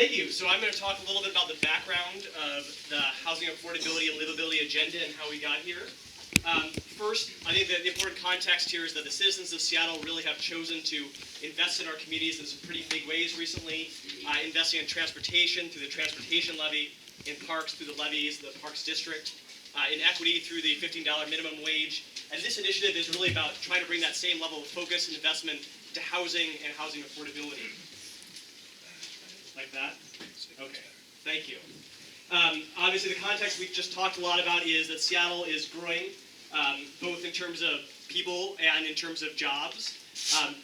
Thank you. So I'm going to talk a little bit about the background of the housing affordability and livability agenda and how we got here. First, I think that the important context here is that the citizens of Seattle really have chosen to invest in our communities in some pretty big ways recently, investing in transportation through the transportation levy, in parks through the levies, the Parks District, in equity through the $15 minimum wage. And this initiative is really about trying to bring that same level of focus and investment to housing and housing affordability. Like that? Okay, thank you. Obviously, the context we just talked a lot about is that Seattle is growing, both in terms of people and in terms of jobs.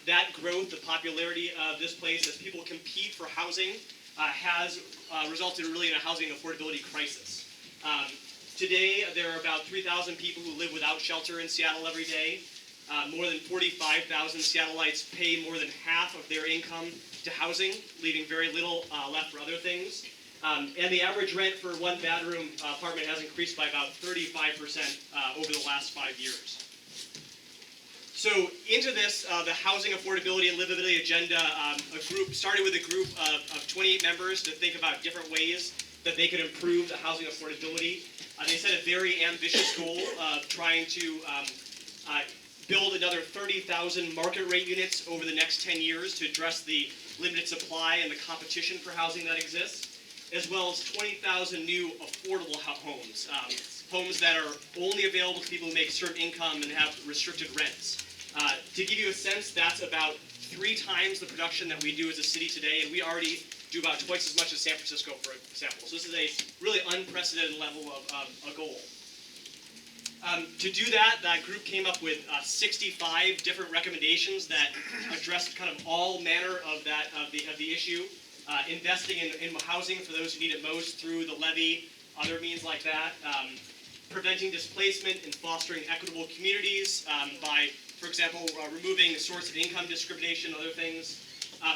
That growth, the popularity of this place as people compete for housing, has resulted really in a housing affordability crisis. Today, there are about 3,000 people who live without shelter in Seattle every day. More than 45,000 Seattleites pay more than half of their income to housing, leaving very little left for other things. And the average rent for one bedroom apartment has increased by about 35% over the last 5 years. So into this, the housing affordability and livability agenda, a group started with a group of 28 members to think about different ways that they could improve the housing affordability. They set a very ambitious goal of trying to build another 30,000 market rate units over the next 10 years to address the limited supply and the competition for housing that exists, as well as 20,000 new affordable homes, homes that are only available to people who make a certain income and have restricted rents. To give you a sense, that's about 3 times the production that we do as a city today, and we already do about twice as much as San Francisco, for example. So this is a really unprecedented level of a goal. To do that, that group came up with 65 different recommendations that addressed kind of all manner of the issue. Investing in housing for those who need it most through the levy, other means like that. Preventing displacement and fostering equitable communities by, for example, removing the source of income discrimination, other things.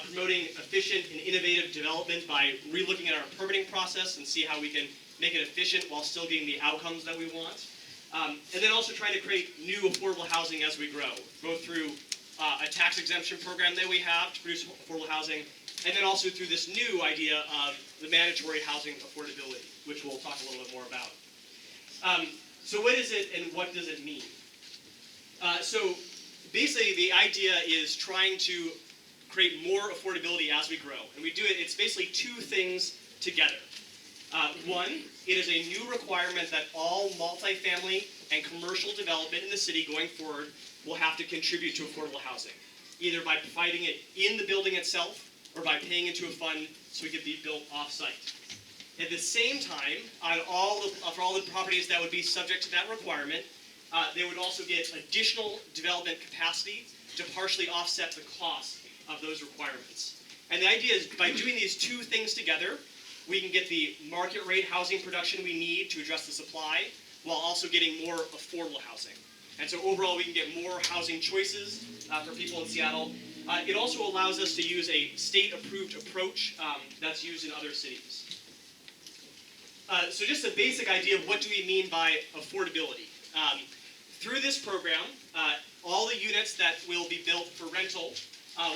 Promoting efficient and innovative development by relooking at our permitting process and see how we can make it efficient while still getting the outcomes that we want. And then also trying to create new affordable housing as we grow, both through a tax exemption program that we have to produce affordable housing, and then also through this new idea of the mandatory housing affordability, which we'll talk a little bit more about. So what is it and what does it mean? So basically the idea is trying to create more affordability as we grow. And we do it, it's basically 2 things together. One, it is a new requirement that all multifamily and commercial development in the city going forward will have to contribute to affordable housing, either by providing it in the building itself or by paying into a fund so it can be built off-site. At the same time, for all the properties that would be subject to that requirement, they would also get additional development capacity to partially offset the cost of those requirements. And the idea is by doing these 2 things together, we can get the market rate housing production we need to address the supply while also getting more affordable housing. And so overall we can get more housing choices for people in Seattle. It also allows us to use a state-approved approach that's used in other cities. So just a basic idea of what do we mean by affordability. Through this program, all the units that will be built for rental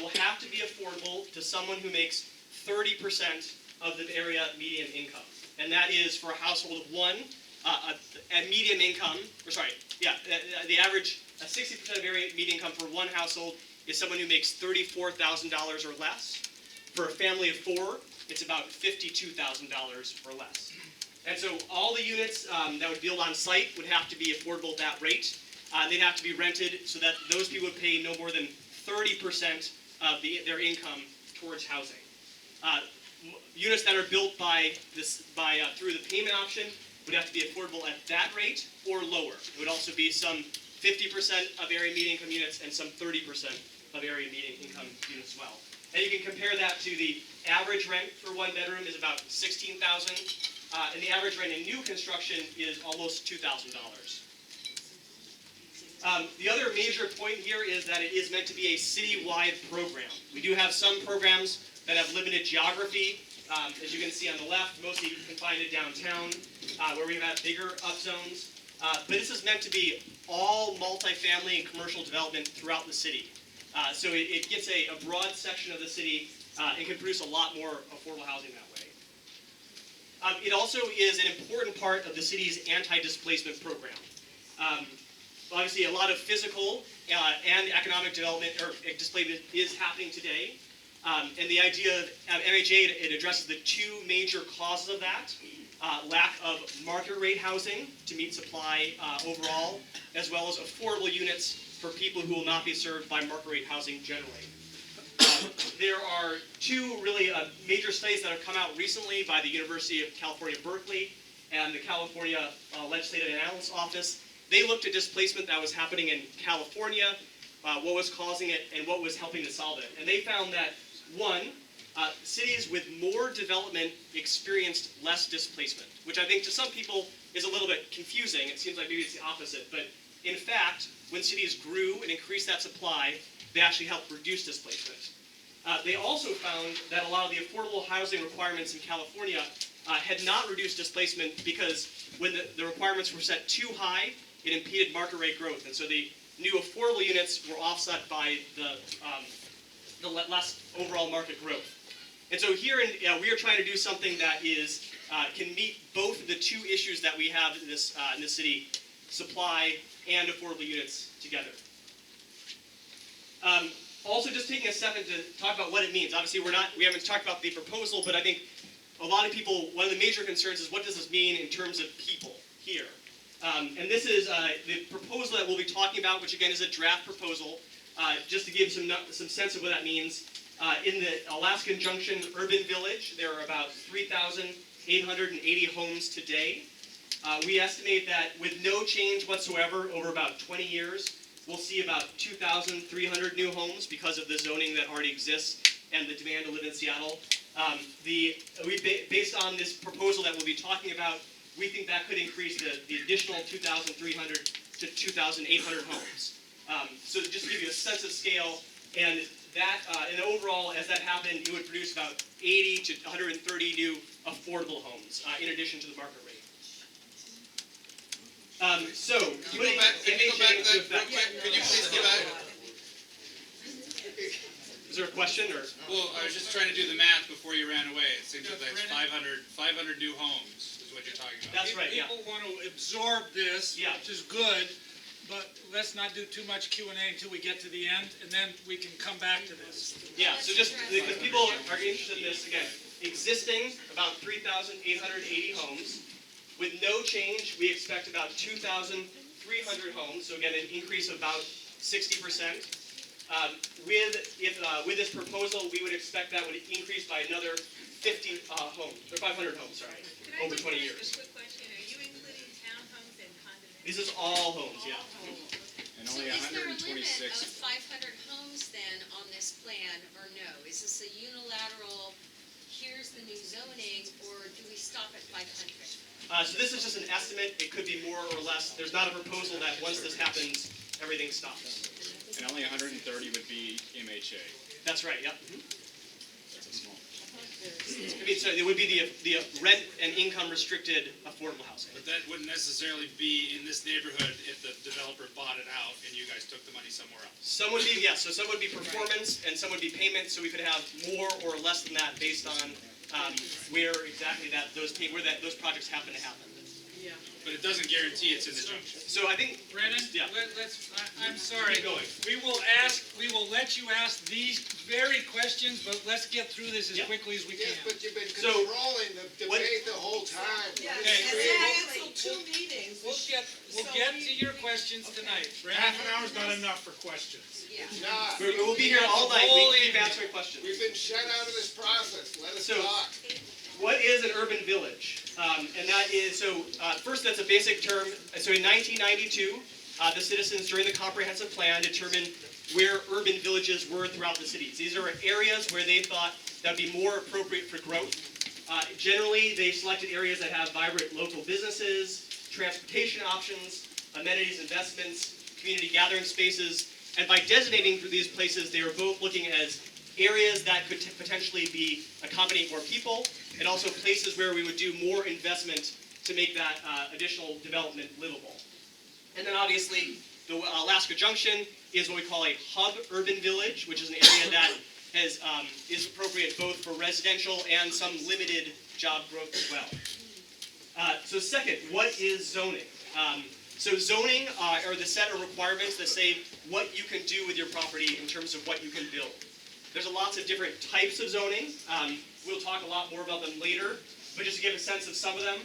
will have to be affordable to someone who makes 30% of the area median income. And that is for a household of 1, a median income, the average, 60% of area median income for 1 household is someone who makes $34,000 or less. For a family of 4, it's about $52,000 or less. And so all the units that would build on site would have to be affordable at that rate. They'd have to be rented so that those people would pay no more than 30% of their income towards housing. Units that are built through the payment option would have to be affordable at that rate or lower. It would also be some 50% of area median income units and some 30% of area median income units as well. And you can compare that to the average rent for 1 bedroom is about $16,000, and the average rent in new construction is almost $2,000. The other major point here is that it is meant to be a citywide program. We do have some programs that have limited geography. As you can see on the left, mostly confined to downtown, where we have bigger upzones. But this is meant to be all multifamily and commercial development throughout the city. So it gets a broad section of the city and can produce a lot more affordable housing that way. It also is an important part of the city's anti-displacement program. Obviously, a lot of physical and economic development or displacement is happening today. And the idea of MHA, it addresses the two major causes of that. Lack of market rate housing to meet supply overall, as well as affordable units for people who will not be served by market rate housing generally. There are two really major studies that have come out recently by the University of California, Berkeley, and the California Legislative Analysis Office. They looked at displacement that was happening in California, what was causing it, and what was helping to solve it. And they found that, one, cities with more development experienced less displacement, which I think to some people is a little bit confusing. It seems like maybe it's the opposite. But in fact, when cities grew and increased that supply, they actually helped reduce displacement. They also found that a lot of the affordable housing requirements in California had not reduced displacement because when the requirements were set too high, it impeded market rate growth. And so the new affordable units were offset by the less overall market growth. And so here we are trying to do something that is can meet both of the two issues that we have in this city, supply and affordable units together. Also, just taking a second to talk about what it means. Obviously, we haven't talked about the proposal, but I think a lot of people, one of the major concerns is what does this mean in terms of people here? And this is the proposal that we'll be talking about, which again is a draft proposal, just to give some sense of what that means. In the Alaskan Junction Urban Village, there are about 3,880 homes today. We estimate that with no change whatsoever over about 20 years, we'll see about 2,300 new homes because of the zoning that already exists and the demand to live in Seattle. Based on this proposal that we'll be talking about, we think that could increase the additional 2,300 to 2,800 homes. So just to give you a sense of scale, and that, and overall, as that happened, it would produce about 80 to 130 new affordable homes, in addition to the market rate. So, Can you go back to that real quick? Could you please go back? Is there a question, or? Well, I was just trying to do the math before you ran away. It seems like that's 500 new homes is what you're talking about. That's right, yeah. People want to absorb this, Yeah. which is good, but let's not do too much Q&A until we get to the end, and then we can come back to this. Yeah, so just because people are interested in this, again, existing about 3,880 homes. With no change, we expect about 2,300 homes, so again, an increase of about 60%. With this proposal, we would expect that would increase by another 50 homes, or 500 homes, sorry, over 20 years. Just a quick question, are you including townhomes and condominiums? This is all homes, yeah. And So only is there a limit 126. of 500 homes then on this plan, or no? Is this a unilateral, here's the new zoning, or do we stop at 500? So this is just an estimate. It could be more or less. There's not a proposal that once this happens, everything stops. And only 130 would be MHA. That's right, yep. That's a small. I mean, so it would be the rent and income restricted affordable housing. But that wouldn't necessarily be in this neighborhood if the developer bought it out and you guys took the money somewhere else. Some would be, yes, so some would be performance and some would be payment, so we could have more or less than that based on where exactly those projects happen to happen. Yeah. But it doesn't guarantee it's in the junction. So I think, Brennan, yeah. I'm sorry. Keep going. We will let you ask these very questions, but let's get through this as Yep. quickly as we can. Yes, but you've been So, controlling the debate the whole time. Yeah, Okay. and they canceled 2 meetings. We'll get to your questions tonight. Brennan? Half an hour's not enough for questions. Yeah. Nah, we'll be here all night. We can keep answering questions. we've been shut out of this process. Let us So- talk. What is an urban village? And that is, first that's a basic term. So in 1992, the citizens during the comprehensive plan determined where urban villages were throughout the cities. These are areas where they thought that would be more appropriate for growth. Generally, they selected areas that have vibrant local businesses, transportation options, amenities, investments, community gathering spaces. And by designating for these places, they were both looking as areas that could potentially accommodate more people, and also places where we would do more investment to make that additional development livable. And then obviously, the Alaska Junction is what we call a hub urban village, which is an area that is appropriate both for residential and some limited job growth as well. So second, what is zoning? So zoning are the set of requirements that say what you can do with your property in terms of what you can build. There's lots of different types of zoning. We'll talk a lot more about them later, but just to give a sense of some of them,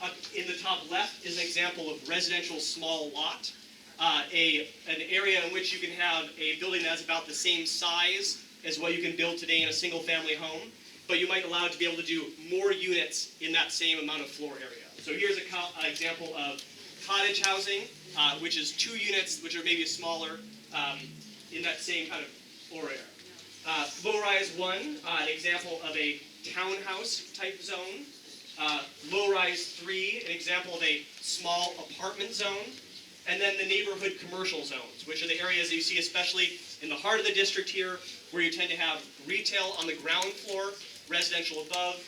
up in the top left is an example of residential small lot, an area in which you can have a building that's about the same size as what you can build today in a single family home, but you might allow it to be able to do more units in that same amount of floor area. So here's an example of cottage housing, which is 2 units, which are maybe smaller in that same kind of floor area. Low-rise 1, an example of a townhouse type zone. Low-rise 3, an example of a small apartment zone. And then the neighborhood commercial zones, which are the areas that you see especially in the heart of the district here, where you tend to have retail on the ground floor, residential above.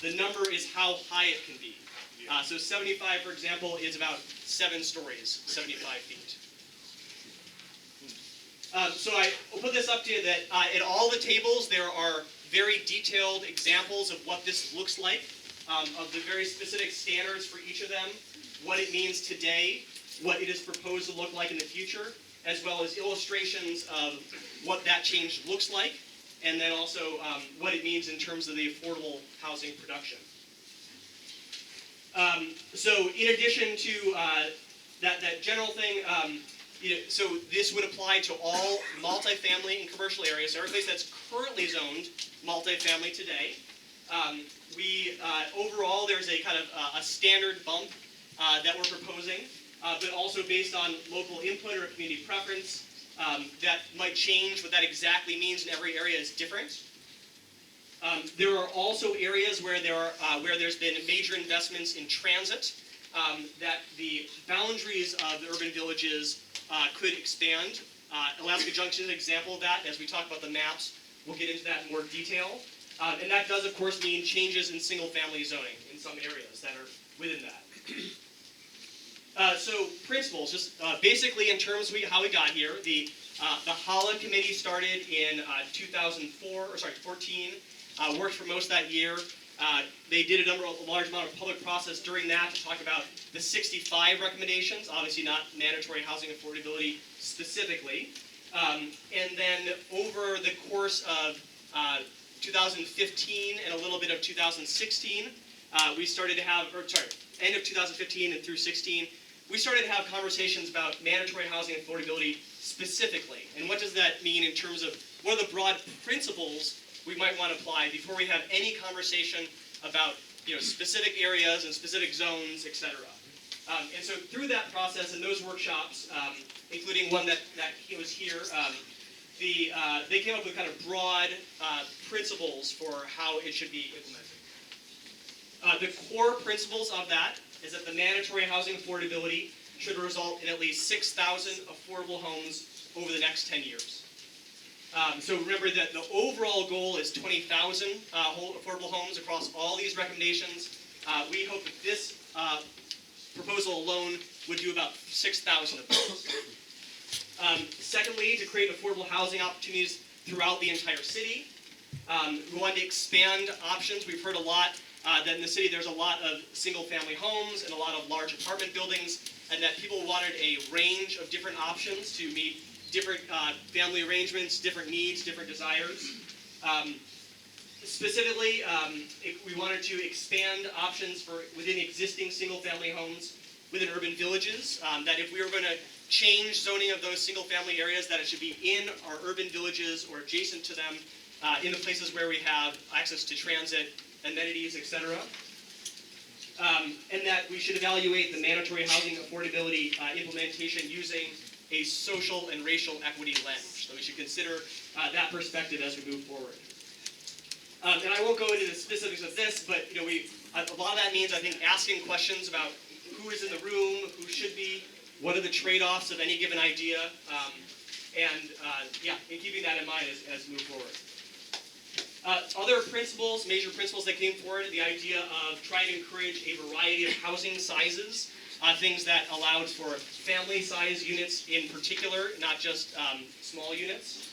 The number is how high it can be. So 75, for example, is about 7 stories, 75 feet. So I will put this up to you that in all the tables there are very detailed examples of what this looks like, of the very specific standards for each of them, what it means today, what it is proposed to look like in the future, as well as illustrations of what that change looks like, and then also what it means in terms of the affordable housing production. So in addition to that general thing, so this would apply to all multifamily and commercial areas. So every place that's currently zoned multifamily today. Overall, there's a kind of a standard bump that we're proposing, but also based on local input or community preference. That might change. What that exactly means in every area is different. There are also areas where there's been major investments in transit, that the boundaries of the urban villages could expand. Alaska Junction is an example of that. As we talk about the maps, we'll get into that in more detail. And that does, of course, mean changes in single-family zoning in some areas that are within that. So principles, just basically in terms of how we got here, the HALA committee started in 2014, worked for most of that year. They did a large amount of public process during that to talk about the 65 recommendations, obviously not mandatory housing affordability specifically. And then over the course of 2015 and a little bit of 2016, we started to have, end of 2015 and through 16, we started to have conversations about mandatory housing affordability specifically. And what does that mean in terms of what are the broad principles we might want to apply before we have any conversation about specific areas and specific zones, etc. And so through that process and those workshops, including one that was here, they came up with kind of broad principles for how it should be implemented. The core principles of that is that the mandatory housing affordability should result in at least 6,000 affordable homes over the next 10 years. So remember that the overall goal is 20,000 affordable homes across all these recommendations. We hope that this proposal alone would do about 6,000 of those. Secondly, to create affordable housing opportunities throughout the entire city. We wanted to expand options. We've heard a lot that in the city there's a lot of single-family homes and a lot of large apartment buildings, and that people wanted a range of different options to meet different family arrangements, different needs, different desires. Specifically, we wanted to expand options for within existing single-family homes within urban villages, that if we were going to change zoning of those single-family areas, that it should be in our urban villages or adjacent to them, in the places where we have access to transit, amenities, etc. And that we should evaluate the mandatory housing affordability implementation using a social and racial equity lens. So we should consider that perspective as we move forward. And I won't go into the specifics of this, but a lot of that means, I think, asking questions about who is in the room, who should be, what are the trade-offs of any given idea, and keeping that in mind as we move forward. Other principles, major principles that came forward, the idea of trying to encourage a variety of housing sizes, things that allowed for family size units in particular, not just small units.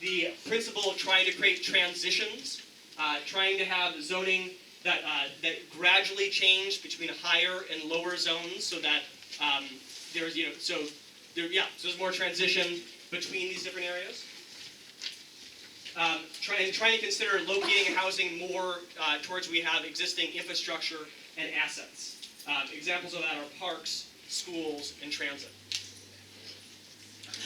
the principle of trying to create transitions, trying to have zoning that gradually change between higher and lower zones, so that there's so there's more transition between these different areas. Trying to consider locating housing more towards we have existing infrastructure and assets. Examples of that are parks, schools, and transit.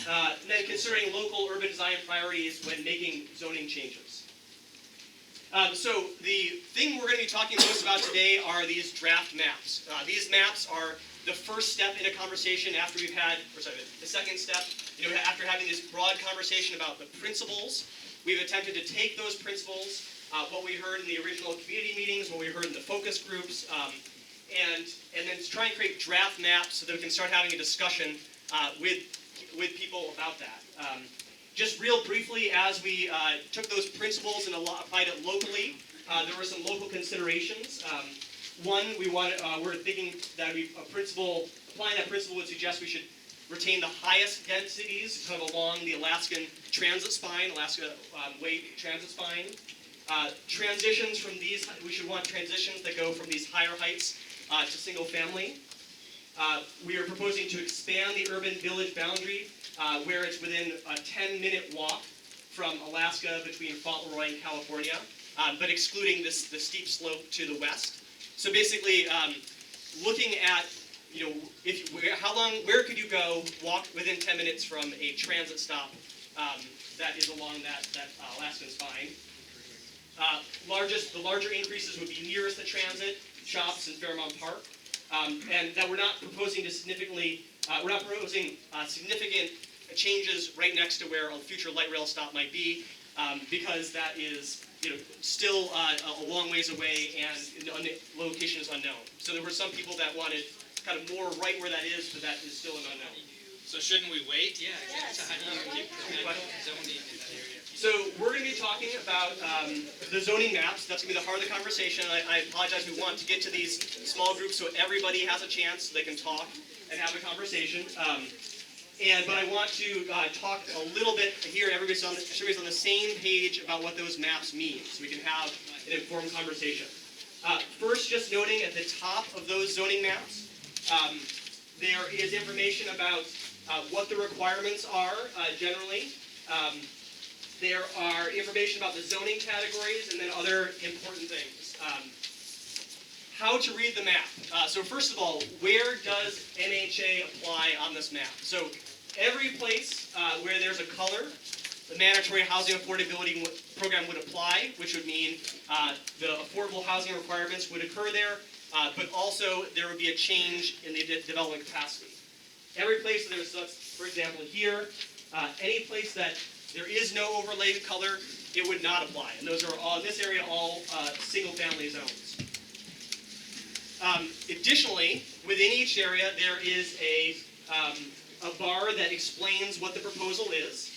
And then considering local urban design priorities when making zoning changes. So the thing we're going to be talking most about today are these draft maps. These maps are the first step in a conversation after we've had, the second step, after having this broad conversation about the principles. We've attempted to take those principles, what we heard in the original community meetings, what we heard in the focus groups, and then try and create draft maps so that we can start having a discussion with people about that. Just real briefly, as we took those principles and applied it locally, there were some local considerations. One, we're thinking that applying that principle would suggest we should retain the highest densities kind of along the Alaskan transit spine, Alaska Way transit spine. Transitions from these, we should want transitions that go from these higher heights to single family. We are proposing to expand the urban village boundary where it's within a 10-minute walk from Alaska between Fauntleroy and California, but excluding the steep slope to the west. So basically, looking at where could you go walk within 10 minutes from a transit stop that is along that Alaskan spine. The larger increases would be nearest the transit, shops in Fairmount Park, and that we're not proposing significant changes right next to where a future light rail stop might be, because that is still a long ways away and the location is unknown. So there were some people that wanted kind of more right where that is, but that is still an unknown. So shouldn't we wait? Yeah, so how do you keep zoning in that area? So we're going to be talking about the zoning maps. That's going to be the heart of the conversation. I apologize. We want to get to these small groups so everybody has a chance so they can talk and have a conversation. But I want to talk a little bit here. Everybody's on the same page about what those maps mean, so we can have an informed conversation. First, just noting at the top of those zoning maps, there is information about what the requirements are generally. There are information about the zoning categories and then other important things. How to read the map. So first of all, where does MHA apply on this map? So every place where there's a color, the mandatory housing affordability program would apply, which would mean the affordable housing requirements would occur there, but also there would be a change in the development capacity. Every place that there's, for example, here, any place that there is no overlaid color, it would not apply. And those are all, in this area, all single-family zones. Additionally, within each area, there is a bar that explains what the proposal is.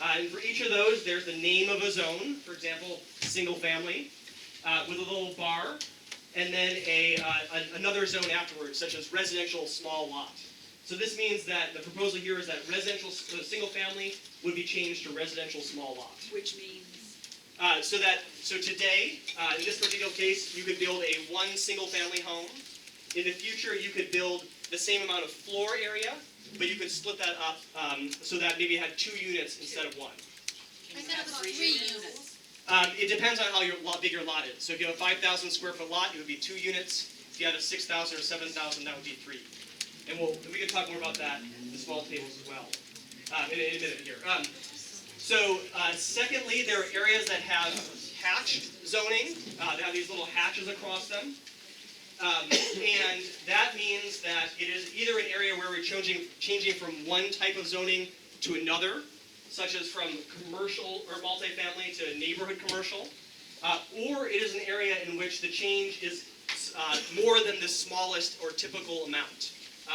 And for each of those, there's the name of a zone, for example, single-family, with a little bar, and then another zone afterwards, such as residential small lot. So this means that the proposal here is that residential single family would be changed to residential small lot. Which means? So today, in this particular case, you could build a one single family home. In the future, you could build the same amount of floor area, but you could split that up so that maybe you had 2 units instead of 1. I thought it was 3 units. It depends on how big your lot is. So if you have a 5,000 square foot lot, it would be 2 units. If you had a 6,000 or 7,000, that would be 3. And we can talk more about that in the small tables as well in a minute here. Secondly, there are areas that have hatched zoning. They have these little hatches across them. And that means that it is either an area where we're changing from one type of zoning to another, such as from commercial or multifamily to neighborhood commercial, or it is an area in which the change is more than the smallest or typical amount.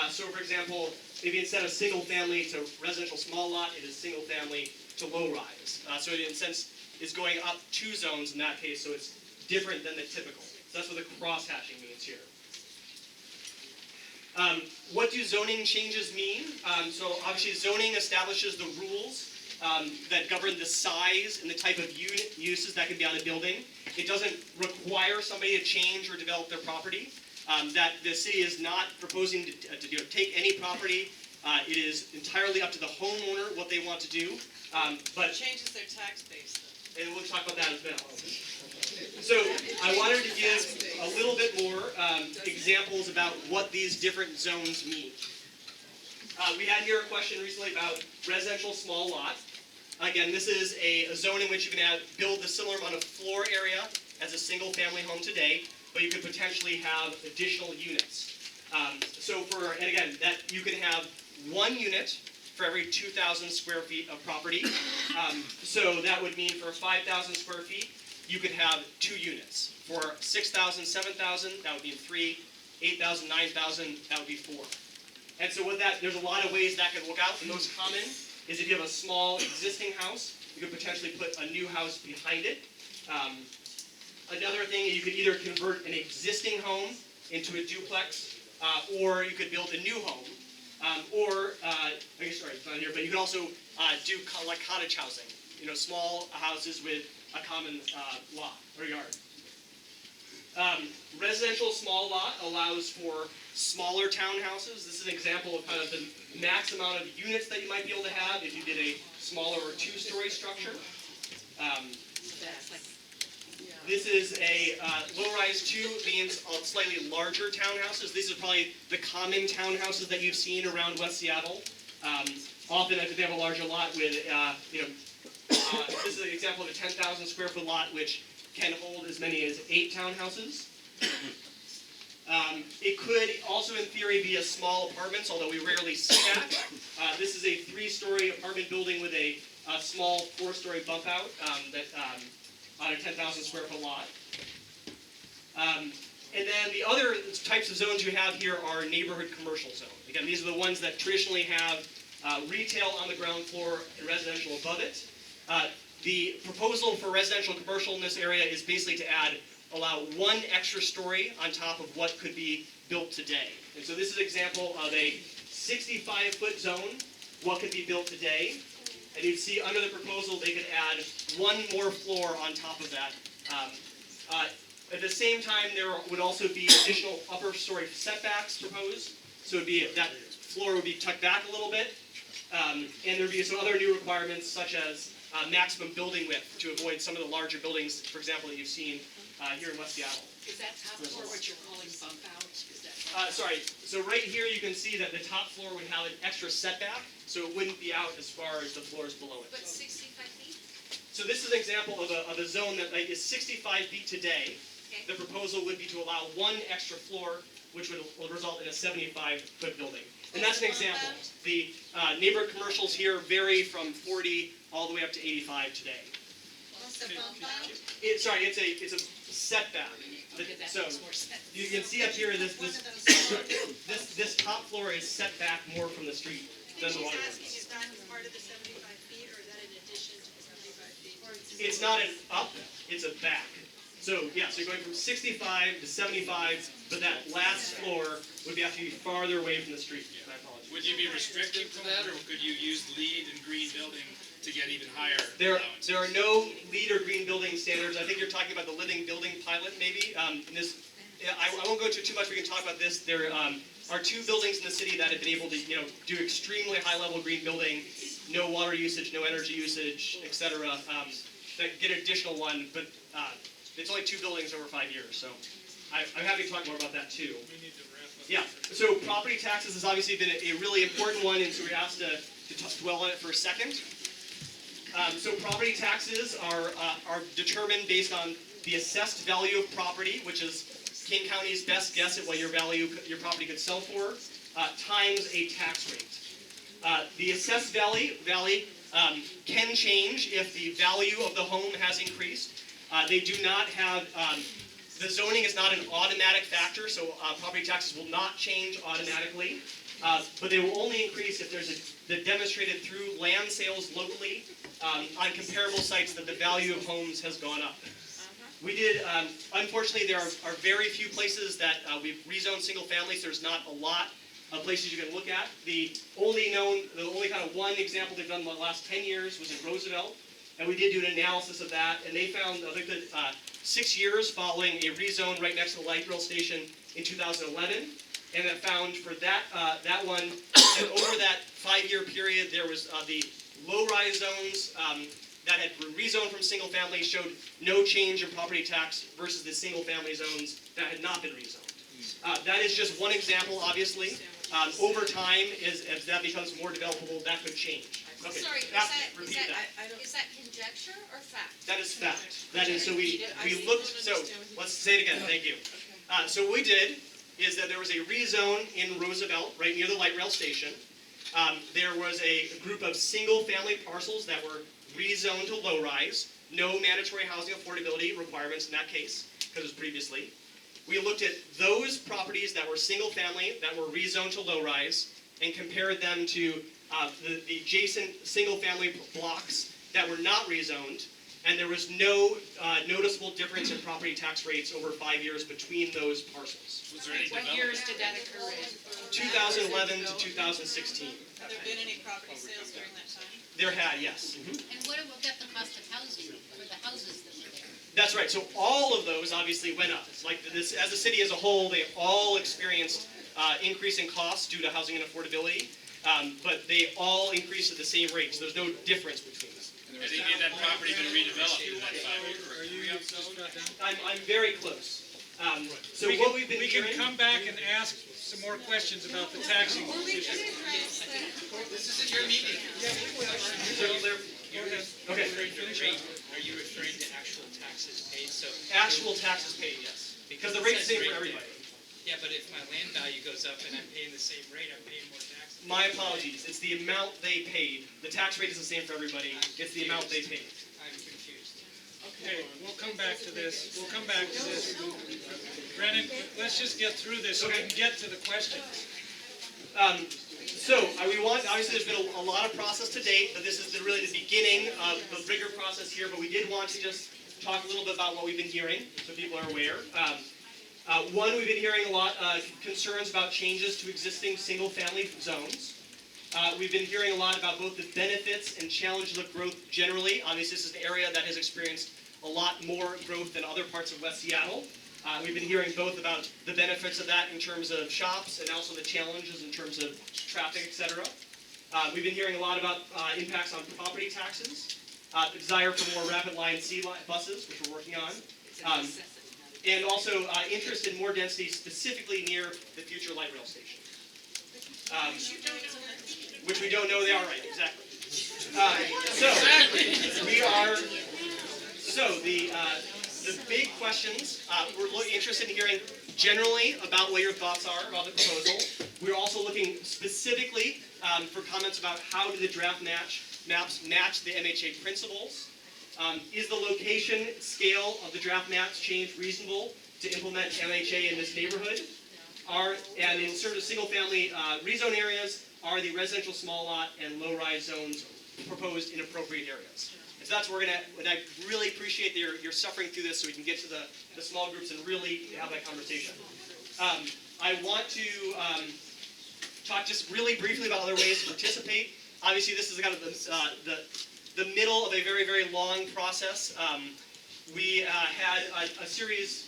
So for example, maybe instead of single family to residential small lot, it is single family to low rise. So it in a sense is going up 2 zones in that case, so it's different than the typical. So that's what the cross-hatching means here. What do zoning changes mean? So obviously zoning establishes the rules that govern the size and the type of uses that can be on a building. It doesn't require somebody to change or develop their property. That the city is not proposing to take any property. It is entirely up to the homeowner what they want to do. But Changes their tax base though. and we'll talk about that as well. So I wanted to give a little bit more examples about what these different zones mean. We had here a question recently about residential small lot. Again, this is a zone in which you can build the similar amount of floor area as a single family home today, but you could potentially have additional units. And again, that you can have 1 unit for every 2,000 square feet of property. So that would mean for 5,000 square feet, you could have 2 units. For 6,000, 7,000, that would be 3. 8,000, 9,000, that would be 4. And so there's a lot of ways that could work out. The most common is if you have a small existing house, you could potentially put a new house behind it. Another thing, you could either convert an existing home into a duplex, or you could build a new home. It's not here, but you could also do like cottage housing. Small houses with a common lot or yard. Residential small lot allows for smaller townhouses. This is an example of kind of the max amount of units that you might be able to have if you did a smaller or 2-story structure. This is a low-rise 2, means slightly larger townhouses. These are probably the common townhouses that you've seen around West Seattle. Often, if they have a larger lot with, this is an example of a 10,000 square foot lot, which can hold as many as 8 townhouses. It could also, in theory, be a small apartments, although we rarely see that. This is a 3-story apartment building with a small 4-story bump out on a 10,000 square foot lot. And then the other types of zones you have here are neighborhood commercial zone. Again, these are the ones that traditionally have retail on the ground floor and residential above it. The proposal for residential commercial in this area is basically to allow 1 extra story on top of what could be built today. And so this is an example of a 65-foot zone, what could be built today. And you'd see under the proposal they could add 1 more floor on top of that. At the same time, there would also be additional upper story setbacks proposed. So that floor would be tucked back a little bit. And there'd be some other new requirements such as maximum building width to avoid some of the larger buildings, for example, that you've seen here in West Seattle. Is that top floor what you're calling bump out? Is that Sorry, so right here you can see that the top floor would have an extra setback, so it wouldn't be out as far as the floors below it. But 65 feet? So this is an example of a zone that is 65 feet today. Okay. The proposal would be to allow 1 extra floor, which will result in a 75-foot building. And that's an example. The neighborhood commercials here vary from 40 all the way up to 85 today. What's the bump out? It's a setback. Okay, that So makes more sense. you can see up here this top floor is set back more from the street than the water line. Is that part of the 75 feet, or is that in addition to the 75 feet? It's not an up, it's a back. So yeah, so you're going from 65 to 75, but that last floor would have to be farther away from the street. I apologize. Would you be restricted to that, or could you use LEED and green building to get even higher There allowances? are no LEED or green building standards. I think you're talking about the living building pilot, maybe. I won't go into too much. We can talk about this. There are 2 buildings in the city that have been able to, do extremely high-level green building, no water usage, no energy usage, etc. That get an additional one, but it's only 2 buildings over 5 years. So I'm happy to talk more about that too. We need to wrap up. Yeah. So property taxes has obviously been a really important one, and so we're asked to dwell on it for a second. So property taxes are determined based on the assessed value of property, which is King County's best guess at what your property could sell for, times a tax rate. The assessed value can change if the value of the home has increased. They do not have, the zoning is not an automatic factor, so property taxes will not change automatically. But they will only increase if there's the demonstrated through land sales locally on comparable sites that the value of homes has gone up. We did, unfortunately, there are very few places that we've rezoned single families. There's not a lot of places you can look at. The only kind of one example they've done in the last 10 years was in Roosevelt, and we did do an analysis of that, and they found, I think that 6 years following a rezone right next to the light rail station in 2011, and that found for that one, that over that 5-year period, there was the low-rise zones that had rezoned from single family showed no change in property tax versus the single family zones that had not been rezoned. That is just one example, obviously. Over time, as that becomes more developable, that could change. Okay. Sorry, repeat is that conjecture or fact? That is fact. That is, so we looked, so let's say it again, thank you. So what we did is that there was a rezone in Roosevelt, right near the light rail station. There was a group of single-family parcels that were rezoned to low-rise, no mandatory housing affordability requirements in that case, because it was previously. We looked at those properties that were single-family, that were rezoned to low-rise, and compared them to the adjacent single-family blocks that were not rezoned, and there was no noticeable difference in property tax rates over 5 years between those parcels. Was there any What development? years did that occur in? 2011 to 2016. Have there been any property sales during that time? There had, yes. And what about the cost of housing for the houses that were there? That's right. So all of those obviously went up. Like this, as a city as a whole, they all experienced increase in costs due to housing and affordability, but they all increased at the same rate. So there's no difference between them. Has any of that property been redeveloped in that 5 years? Are you just about done? I'm very close. So We what can, we've been we can hearing. come back and ask some more questions about the taxing issue. This isn't your meeting. Okay. Are you referring to actual taxes paid? So Actual taxes paid, yes, because the rate's the same for everybody. yeah, but if my land value goes up and I'm paying the same rate, I'm paying more taxes. My apologies. It's the amount they paid. The tax rate is the same for everybody. It's the amount they paid. I'm confused. Okay, we'll come back to this. We'll come back to this. Brennan, let's just get through this so we can get to the questions. We want, obviously there's been a lot of process to date, but this is really the beginning of the bigger process here, but we did want to just talk a little bit about what we've been hearing, so people are aware. One, we've been hearing a lot of concerns about changes to existing single-family zones. We've been hearing a lot about both the benefits and challenges of growth generally. Obviously, this is an area that has experienced a lot more growth than other parts of West Seattle. We've been hearing both about the benefits of that in terms of shops and also the challenges in terms of traffic, etc. We've been hearing a lot about impacts on property taxes, the desire for more rapid line C buses, which we're working on, and also interest in more density specifically near the future light rail station. Which we don't know they are right, exactly. The big questions, we're interested in hearing generally about what your thoughts are about the proposal. We're also looking specifically for comments about how do the draft maps match the MHA principles. Is the location scale of the draft maps change reasonable to implement MHA in this neighborhood? And in sort of single-family rezone areas, are the residential small lot and low-rise zones proposed in appropriate areas? So that's where we're gonna, and I really appreciate that you're suffering through this so we can get to the small groups and really have that conversation. I want to talk just really briefly about other ways to participate. Obviously, this is kind of the middle of a very, very long process. We had a series,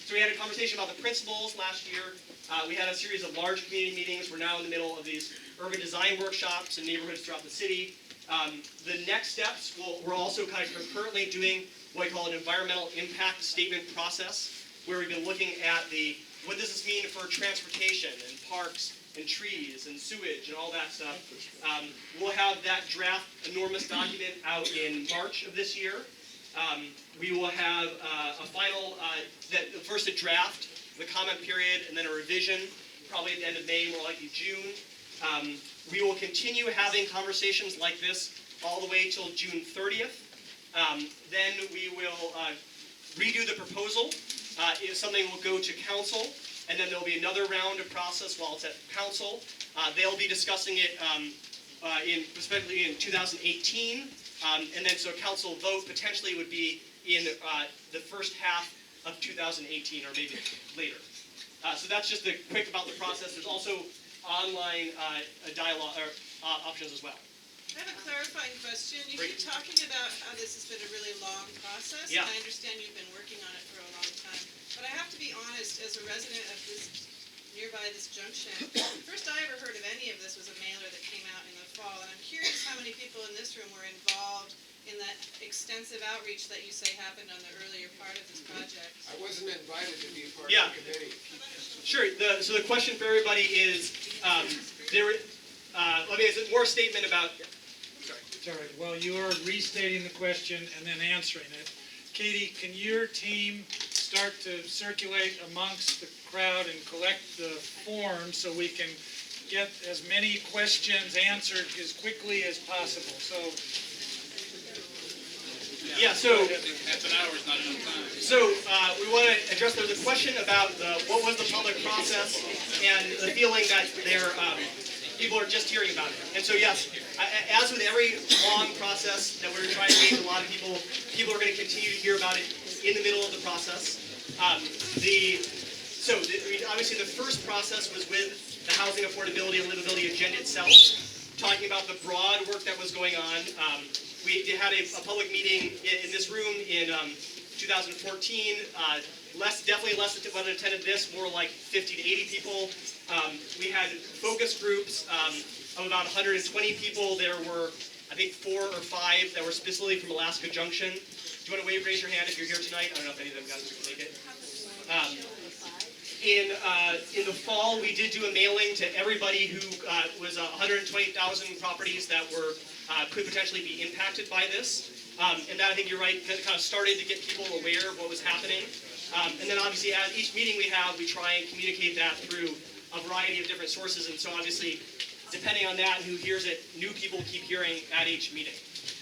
so we had a conversation about the principles last year. We had a series of large community meetings. We're now in the middle of these urban design workshops in neighborhoods throughout the city. The next steps, we're also kind of concurrently doing what we call an environmental impact statement process, where we've been looking at what does this mean for transportation and parks and trees and sewage and all that stuff. We'll have that draft enormous document out in March of this year. We will have a final, first a draft, the comment period, and then a revision, probably at the end of May, more likely June. We will continue having conversations like this all the way till June 30th. Then we will redo the proposal. Something will go to council, and then there'll be another round of process while it's at council. They'll be discussing it especially in 2018, and then so council vote potentially would be in the first half of 2018 or maybe later. So that's just quick about the process. There's also online dialogue or options as well. I have a clarifying question. You keep talking about how this has been a really long process. Yeah. And I understand you've been working on it for a long time. But I have to be honest, as a resident of nearby this junction, first I ever heard of any of this was a mailer that came out in the fall. And I'm curious how many people in this room were involved in that extensive outreach that you say happened on the earlier part of this project. I wasn't invited to be part Yeah. of the committee. Sure. So the question for everybody is, let me ask more statement about. It's all right. Well, you are restating the question and then answering it. Katie, can your team start to circulate amongst the crowd and collect the forms so we can get as many questions answered as quickly as possible? So. Yeah. So. Half an hour is not enough time. So we want to address. There's a question about what was the public process and the feeling that people are just hearing about it. And so yes, as with every long process that we're trying to engage a lot of people are going to continue to hear about it in the middle of the process. Obviously the first process was with the housing affordability and livability agenda itself, talking about the broad work that was going on. We had a public meeting in this room in 2014. Definitely less than what attended this, more like 50 to 80 people. We had focus groups of about 120 people. There were, I think, 4 or 5 that were specifically from Alaska Junction. Do you want to raise your hand if you're here tonight? I don't know if any of them guys can make it. In the fall, we did do a mailing to everybody who was 120,000 properties that were could potentially be impacted by this. And that, I think you're right, kind of started to get people aware of what was happening. And then obviously at each meeting we have, we try and communicate that through a variety of different sources. And so obviously, depending on that and who hears it, new people keep hearing at each meeting.